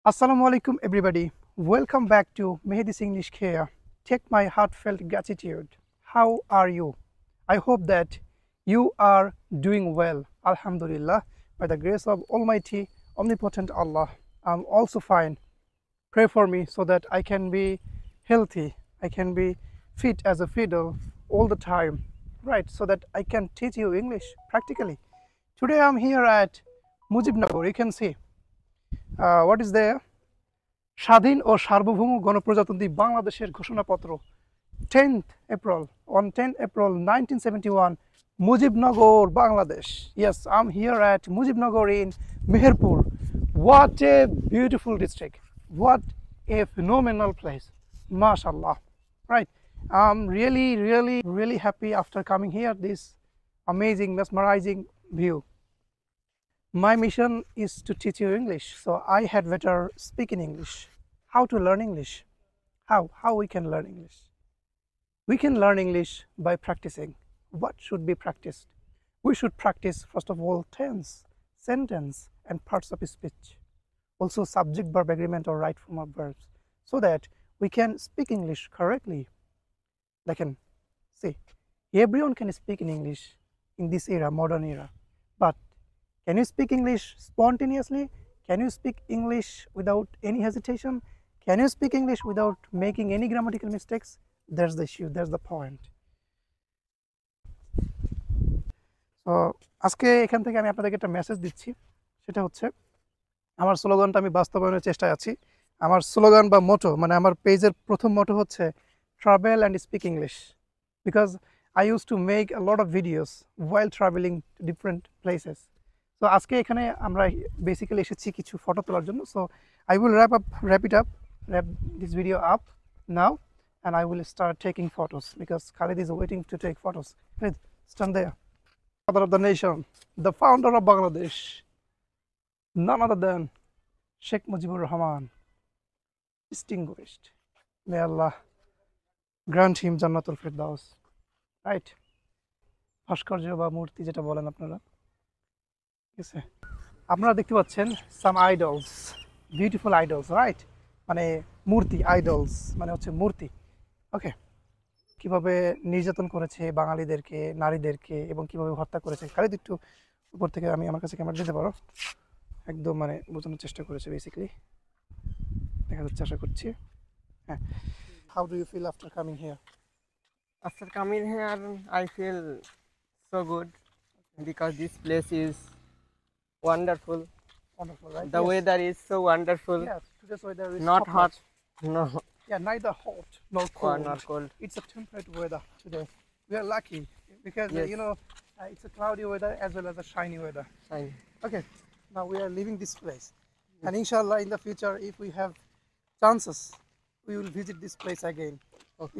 Assalamu alaikum everybody. Welcome back to Mehdi's English Care. Take my heartfelt gratitude. How are you? I hope that you are doing well. Alhamdulillah. By the grace of Almighty, Omnipotent Allah. I'm also fine. Pray for me so that I can be healthy. I can be fit as a fiddle all the time. Right, so that I can teach you English practically. Today I'm here at Mujibnagar. You can see. What is there? স্বাধীন ও সার্বভৌম গণপ্রজাতন্ত্রী বাংলাদেশের ঘোষণাপত্র 10th April on 10th April 1971 Mujibnagar, Bangladesh. Yes, I'm here at Mujibnagar in Meherpur. What a beautiful district. What a phenomenal place. MashaAllah. Right. I'm really happy after coming here. This amazing, mesmerizing view. My mission is to teach you English, so I had better speak in English. How to learn English? How we can learn English? We can learn English by practicing. What should be practiced? We should practice first of all tense, sentence, and parts of speech. Also subject, verb, agreement, or right form of verbs, so that we can speak English correctly. Like, see, everyone can speak in English in this era, modern era, but can you speak English spontaneously? Can you speak English without any hesitation? Can you speak English without making any grammatical mistakes? There's the issue, there's the point. So আজকে এখান থেকে আমি আপনাদেরকে একটা message দিচ্ছি, সেটা হচ্ছে আমার স্লোগানটা আমি বাস্তবায়নের চেষ্টায় আছি। আমার স্লোগান বা মোটো, মানে আমার পেজের প্রথম মোটো হচ্ছে travel and speak English, because I used to make a lot of videos while traveling to different places. So আজকে এখানে আমরা বেসিক্যালি এসেছি কিছু ফটো তোলার জন্য। So I will wrap this video up now and I will start taking photos because Khalid is waiting to take photos. Khalid, stand there. Father of the nation, the founder of Bangladesh, none other than Sheikh Mujibur Rahman, distinguished. May Allah grant him Jannatul Firdaus. Right? ভাস্কর্য বা মূর্তি যেটা বলেন আপনারা, ঠিক আছে? আপনারা দেখতে পাচ্ছেন সাম আইডলস, বিউটিফুল আইডলস, রাইট? মানে মূর্তি, আইডলস মানে হচ্ছে মূর্তি। ওকে, কিভাবে নির্যাতন করেছে বাঙালিদেরকে, নারীদেরকে, এবং কিভাবে হত্যা করেছে। খালিদ একটু উপর থেকে আমার কাছে ক্যামেরা দিতে পারো, একদম মানে বোঝানোর চেষ্টা করেছে বেসিক্যালি, দেখা যাচ্ছে আশা করছি। হ্যাঁ, how do you feel after coming here? After coming here, I feel so good because this place is wonderful. Wonderful, right? The Yes. weather is so wonderful. Yes, today's weather is Not hot, no, Yeah, neither hot nor or cold. not cold. It's a temperate weather today. We are lucky because Yes. it's a cloudy weather as well as a shiny weather. Fine. Okay, now we are leaving this place, and inshallah in the future, if we have chances, we will visit this place again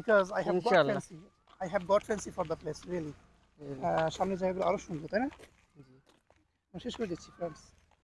because I have got Inshallah. fancy. I have got fancy for the place, really. সামনে জায়গাগুলো আরো সুন্দর, তাই না? শেষ করে দিচ্ছি, friends.